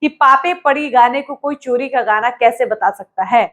कि पापे पड़ी गाने को कोई चोरी का गाना कैसे बता सकता है।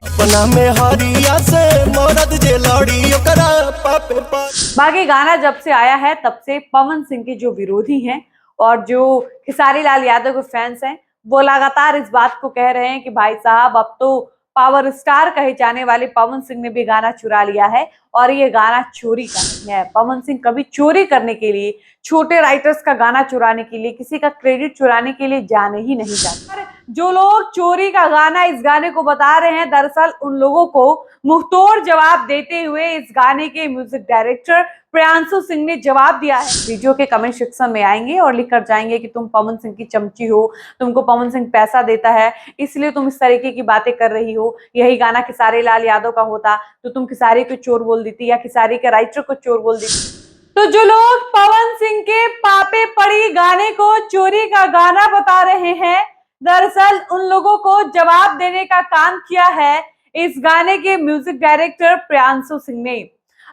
बाकी गाना जब से आया है तब से पवन सिंह के जो विरोधी हैं और जो खेसारी लाल यादव के फैंस हैं वो लगातार इस बात को कह रहे हैं कि भाई साहब अब तो पावर स्टार कहे जाने वाले पवन सिंह ने भी गाना चुरा लिया है और ये गाना चोरी का नहीं है। पवन सिंह कभी चोरी करने के लिए, छोटे राइटर्स का गाना चुराने के लिए, किसी का क्रेडिट चुराने के लिए जाने ही नहीं जाते। जो लोग चोरी का गाना इस गाने को बता रहे हैं दरअसल उन लोगों को मुंहतोड़ जवाब देते हुए इस गाने के म्यूजिक डायरेक्टर प्रियांशु सिंह ने जवाब दिया है। वीडियो के कमेंट सेक्शन में आएंगे और लिख कर जाएंगे कि तुम पवन सिंह की चमची हो, तुमको पवन सिंह पैसा देता है इसलिए तुम इस तरीके की बातें कर रही हो। यही गाना खेसारी लाल यादव का होता तो तुम खेसारी को चोर बोल देती या खेसारी के राइटर को चोर बोल देती। तो जो लोग पवन सिंह के पापे पड़ी गाने को चोरी का गाना बता रहे हैं दरअसल उन लोगों को जवाब देने का काम किया है इस गाने के म्यूजिक डायरेक्टर प्रियांशु सिंह ने।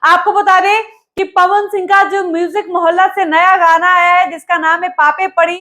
आपको बता दें कि पवन सिंह का जो म्यूजिक मोहल्ला से नया गाना आया है जिसका नाम है पापे पड़ी,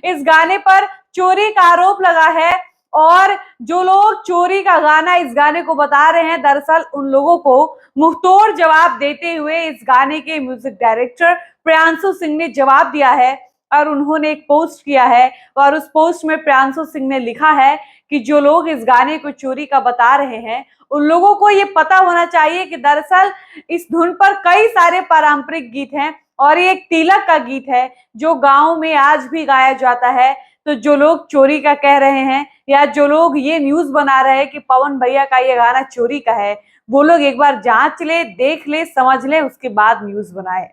इस गाने पर चोरी का आरोप लगा है और जो लोग चोरी का गाना इस गाने को बता रहे हैं दरअसल उन लोगों को मुंहतोड़ जवाब देते हुए इस गाने के म्यूजिक डायरेक्टर प्रियांशु सिंह ने जवाब दिया है और उन्होंने एक पोस्ट किया है और उस पोस्ट में प्रियांशु सिंह ने लिखा है कि जो लोग इस गाने को चोरी का बता रहे हैं उन लोगों को ये पता होना चाहिए कि दरअसल इस धुन पर कई सारे पारंपरिक गीत हैं और ये एक तिलक का गीत है जो गाँव में आज भी गाया जाता है। तो जो लोग चोरी का कह रहे हैं या जो लोग ये न्यूज बना रहे हैं कि पवन भैया का ये गाना चोरी का है वो लोग एक बार जांच ले, देख ले, समझ ले, उसके बाद न्यूज बनाए।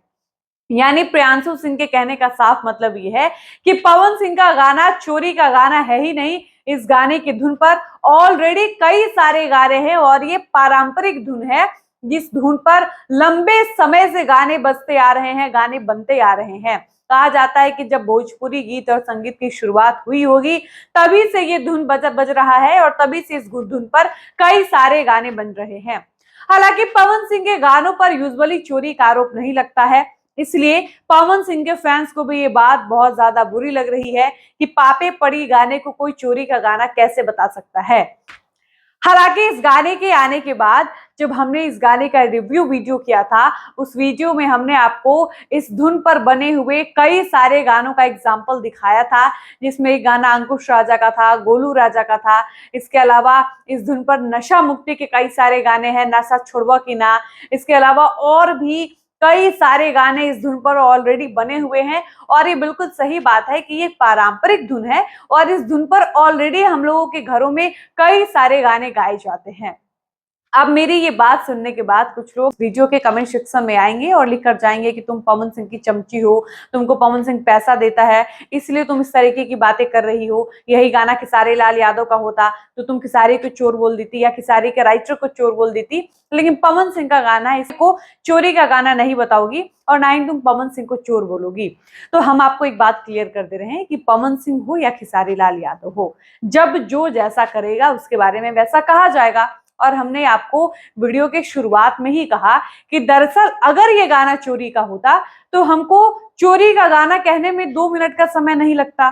यानी प्रियांशु सिंह के कहने का साफ मतलब ये है कि पवन सिंह का गाना चोरी का गाना है ही नहीं। इस गाने की धुन पर ऑलरेडी कई सारे गाने हैं और ये पारंपरिक धुन है जिस धुन पर लंबे समय से गाने बजते आ रहे हैं, गाने बनते आ रहे हैं। कहा जाता है कि जब भोजपुरी गीत और संगीत की शुरुआत हुई होगी तभी से ये धुन बज रहा है और तभी से इस धुन पर कई सारे गाने बन रहे हैं। हालांकि पवन सिंह के गानों पर यूजुअली चोरी का आरोप नहीं लगता है, इसलिए पवन सिंह के फैंस को भी ये बात बहुत ज्यादा बुरी लग रही है कि पापे पड़ी गाने को कोई चोरी का गाना कैसे बता सकता है। हालांकि इस गाने के आने के बाद जब हमने इस गाने का रिव्यू वीडियो किया था उस वीडियो में हमने आपको इस धुन पर बने हुए कई सारे गानों का एग्जाम्पल दिखाया था जिसमें एक गाना अंकुश राजा का था, गोलू राजा का था। इसके अलावा इस धुन पर नशा मुक्ति के कई सारे गाने हैं, नशा छुड़वा की ना। इसके अलावा और भी कई सारे गाने इस धुन पर ऑलरेडी बने हुए हैं और ये बिल्कुल सही बात है कि ये पारंपरिक धुन है और इस धुन पर ऑलरेडी हम लोगों के घरों में कई सारे गाने गाए जाते हैं। अब मेरी ये बात सुनने के बाद कुछ लोग वीडियो के कमेंट सेक्शन में आएंगे और लिख कर जाएंगे कि तुम पवन सिंह की चमची हो, तुमको पवन सिंह पैसा देता है इसलिए तुम इस तरीके की बातें कर रही हो। यही गाना खेसारी लाल यादव का होता तो तुम खेसारी को चोर बोल देती या खेसारी के राइटर को चोर बोल देती, लेकिन पवन सिंह का गाना है, इसको चोरी का गाना नहीं बताओगी और ना ही तुम पवन सिंह को चोर बोलोगी। तो हम आपको एक बात क्लियर कर दे रहे हैं कि पवन सिंह हो या खेसारी लाल यादव हो, जब जो जैसा करेगा उसके बारे में वैसा कहा जाएगा। और हमने आपको वीडियो के शुरुआत में ही कहा कि दरअसल अगर ये गाना चोरी का होता तो हमको चोरी का गाना कहने में 2 मिनट का समय नहीं लगता।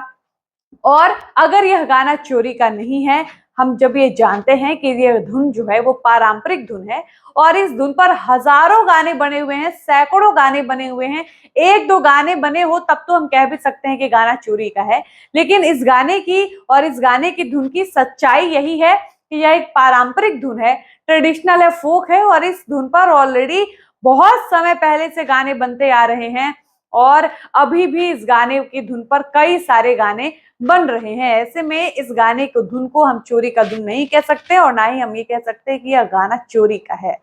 और अगर यह गाना चोरी का नहीं है, हम जब ये जानते हैं कि ये धुन जो है वो पारंपरिक धुन है और इस धुन पर हजारों गाने बने हुए हैं, सैकड़ों गाने बने हुए हैं, 1-2 गाने बने हो तब तो हम कह भी सकते हैं कि गाना चोरी का है। लेकिन इस गाने की और इस गाने की धुन की सच्चाई यही है कि यह एक पारंपरिक धुन है, ट्रेडिशनल है, फोक है और इस धुन पर ऑलरेडी बहुत समय पहले से गाने बनते आ रहे हैं और अभी भी इस गाने की धुन पर कई सारे गाने बन रहे हैं। ऐसे में इस गाने को धुन को हम चोरी का धुन नहीं कह सकते और ना ही हम ये कह सकते कि यह गाना चोरी का है।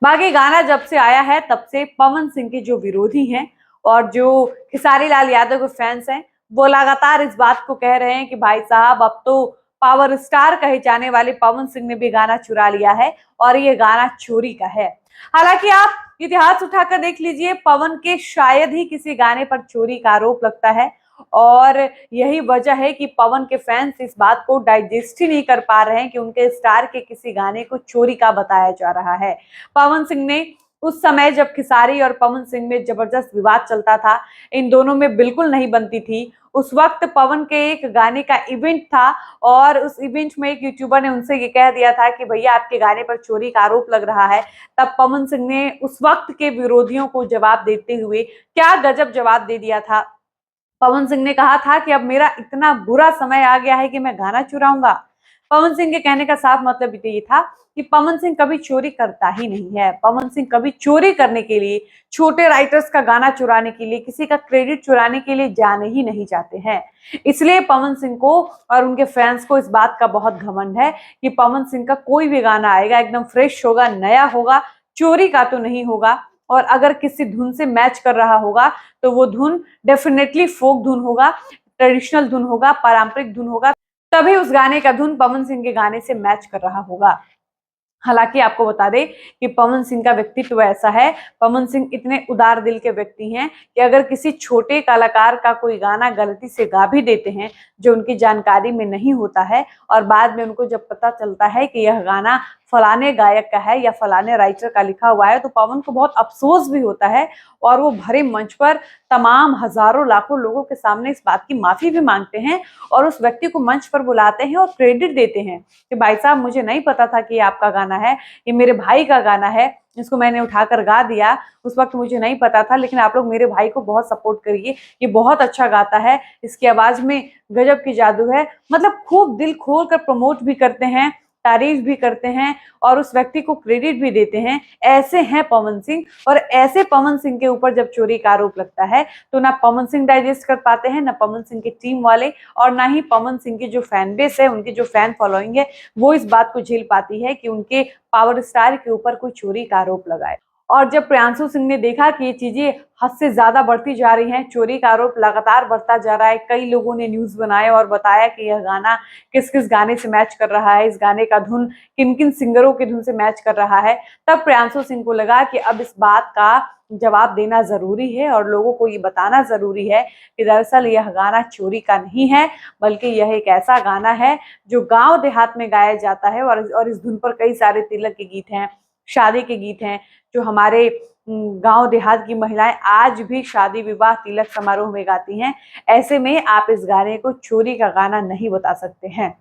बाकी गाना जब से आया है तब से पवन सिंह के जो विरोधी हैं और जो खेसारी लाल यादव के फैंस हैं वो लगातार इस बात को कह रहे हैं कि भाई साहब अब तो पावर स्टार कहे जाने वाले पवन सिंह ने भी गाना चुरा लिया है और ये गाना चोरी का है। हालांकि आप इतिहास उठाकर देख लीजिए, पवन के शायद ही किसी गाने पर चोरी का आरोप लगता है और यही वजह है कि पवन के फैंस इस बात को डाइजेस्ट ही नहीं कर पा रहे हैं कि उनके स्टार के किसी गाने को चोरी का बताया जा रहा है। पवन सिंह ने उस समय जब खेसारी और पवन सिंह में जबरदस्त विवाद चलता था, इन दोनों में बिल्कुल नहीं बनती थी, उस वक्त पवन के एक गाने का इवेंट था और उस इवेंट में एक यूट्यूबर ने उनसे ये कह दिया था कि भैया आपके गाने पर चोरी का आरोप लग रहा है। तब पवन सिंह ने उस वक्त के विरोधियों को जवाब देते हुए क्या गजब जवाब दे दिया था। पवन सिंह ने कहा था कि अब मेरा इतना बुरा समय आ गया है कि मैं गाना चुराऊंगा। पवन सिंह के कहने का साफ मतलब ये था कि पवन सिंह कभी चोरी करता ही नहीं है। पवन सिंह कभी चोरी करने के लिए, छोटे राइटर्स का गाना चुराने के लिए, किसी का क्रेडिट चुराने के लिए जाने ही नहीं चाहते हैं। इसलिए पवन सिंह को और उनके फैंस को इस बात का बहुत घमंड है कि पवन सिंह का कोई भी गाना आएगा एकदम फ्रेश होगा, नया होगा, चोरी का तो नहीं होगा। और अगर किसी धुन से मैच कर रहा होगा तो वो धुन डेफिनेटली फोक धुन होगा, ट्रेडिशनल धुन होगा, पारंपरिक धुन होगा, तभी उस गाने का धुन पवन सिंह के गाने से मैच कर रहा होगा। हालांकि आपको बता दें कि पवन सिंह का व्यक्तित्व ऐसा है, पवन सिंह इतने उदार दिल के व्यक्ति हैं कि अगर किसी छोटे कलाकार का कोई गाना गलती से गा भी देते हैं जो उनकी जानकारी में नहीं होता है और बाद में उनको जब पता चलता है कि यह गाना फलाने गायक का है या फलाने राइटर का लिखा हुआ है, तो पवन को बहुत अफसोस भी होता है और वो भरे मंच पर तमाम हजारों लाखों लोगों के सामने इस बात की माफी भी मांगते हैं और उस व्यक्ति को मंच पर बुलाते हैं और क्रेडिट देते हैं कि भाई साहब मुझे नहीं पता था कि ये आपका गाना है, ये मेरे भाई का गाना है, इसको मैंने उठाकर गा दिया, उस वक्त मुझे नहीं पता था, लेकिन आप लोग मेरे भाई को बहुत सपोर्ट करिए, ये बहुत अच्छा गाता है, इसकी आवाज में गजब की जादू है। मतलब खूब दिल खोल कर प्रमोट भी करते हैं, तारीफ भी करते हैं और उस व्यक्ति को क्रेडिट भी देते हैं। ऐसे हैं पवन सिंह। और ऐसे पवन सिंह के ऊपर जब चोरी का आरोप लगता है तो ना पवन सिंह डाइजेस्ट कर पाते हैं, ना पवन सिंह की टीम वाले और ना ही पवन सिंह की जो फैन बेस है, उनकी जो फैन फॉलोइंग है, वो इस बात को झेल पाती है कि उनके पावर स्टार के ऊपर कोई चोरी का आरोप लगाए। और जब प्रियांशु सिंह ने देखा कि ये चीजें हद से ज्यादा बढ़ती जा रही हैं, चोरी का आरोप लगातार बढ़ता जा रहा है, कई लोगों ने न्यूज बनाए और बताया कि यह गाना किस किस गाने से मैच कर रहा है, इस गाने का धुन किन किन सिंगरों के धुन से मैच कर रहा है, तब प्रियांशु सिंह को लगा कि अब इस बात का जवाब देना जरूरी है और लोगों को ये बताना जरूरी है कि दरअसल यह गाना चोरी का नहीं है, बल्कि यह एक ऐसा गाना है जो गांव देहात में गाया जाता है और इस धुन पर कई सारे तिलक के गीत हैं, शादी के गीत हैं, जो हमारे गांव देहात की महिलाएं आज भी शादी विवाह तिलक समारोह में गाती हैं। ऐसे में आप इस गाने को चोरी का गाना नहीं बता सकते हैं।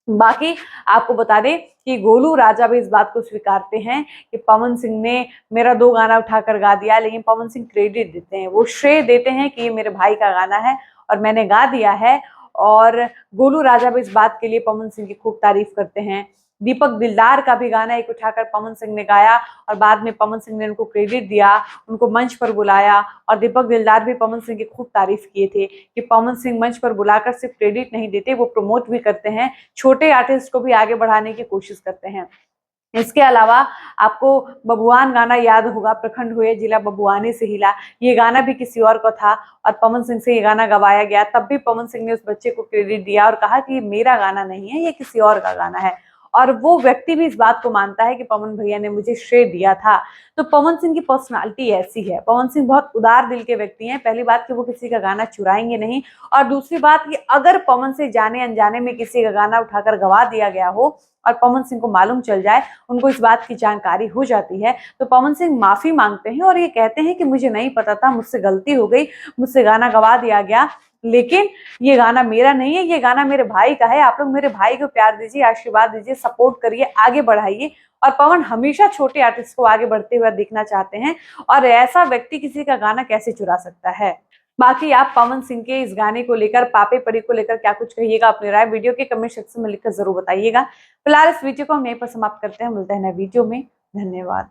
बाकी आपको बता दें कि गोलू राजा भी इस बात को स्वीकारते हैं कि पवन सिंह ने मेरा 2 गाना उठाकर गा दिया, लेकिन पवन सिंह क्रेडिट देते हैं, वो श्रेय देते हैं कि ये मेरे भाई का गाना है और मैंने गा दिया है। और गोलू राजा भी इस बात के लिए पवन सिंह की खूब तारीफ करते हैं। दीपक दिलदार का भी गाना एक उठाकर पवन सिंह ने गाया और बाद में पवन सिंह ने उनको क्रेडिट दिया, उनको मंच पर बुलाया और दीपक दिलदार भी पवन सिंह की खूब तारीफ किए थे कि पवन सिंह मंच पर बुलाकर सिर्फ क्रेडिट नहीं देते, वो प्रमोट भी करते हैं, छोटे आर्टिस्ट को भी आगे बढ़ाने की कोशिश करते हैं। इसके अलावा आपको बबुआन गाना याद होगा, प्रखंड हुए जिला बबुआने से हिला, ये गाना भी किसी और को था और पवन सिंह से ये गाना गवाया गया, तब भी पवन सिंह ने उस बच्चे को क्रेडिट दिया और कहा कि ये मेरा गाना नहीं है, ये किसी और का गाना है। और वो व्यक्ति भी इस बात को मानता है कि पवन भैया ने मुझे श्रेय दिया था। तो पवन सिंह की पर्सनालिटी ऐसी है, पवन सिंह बहुत उदार दिल के व्यक्ति हैं। पहली बात कि वो किसी का गाना चुराएंगे नहीं और दूसरी बात कि अगर पवन से जाने अनजाने में किसी का गाना उठाकर गवा दिया गया हो और पवन सिंह को मालूम चल जाए, उनको इस बात की जानकारी हो जाती है, तो पवन सिंह माफी मांगते हैं और ये कहते हैं कि मुझे नहीं पता था, मुझसे गलती हो गई, मुझसे गाना गवा दिया गया, लेकिन ये गाना मेरा नहीं है, ये गाना मेरे भाई का है। आप लोग मेरे भाई को प्यार दीजिए, आशीर्वाद दीजिए, सपोर्ट करिए, आगे बढ़ाइए। और पवन हमेशा छोटे आर्टिस्ट को आगे बढ़ते हुए दिखना चाहते हैं और ऐसा व्यक्ति किसी का गाना कैसे चुरा सकता है। बाकी आप पवन सिंह के इस गाने को लेकर, पापे परी को लेकर क्या कुछ कहिएगा, अपनी राय वीडियो के कमेंट सेक्शन में लिखकर जरूर बताइएगा। फिलहाल इस वीडियो को हम यहीं पर समाप्त करते हैं, मिलते हैं नए वीडियो में। धन्यवाद।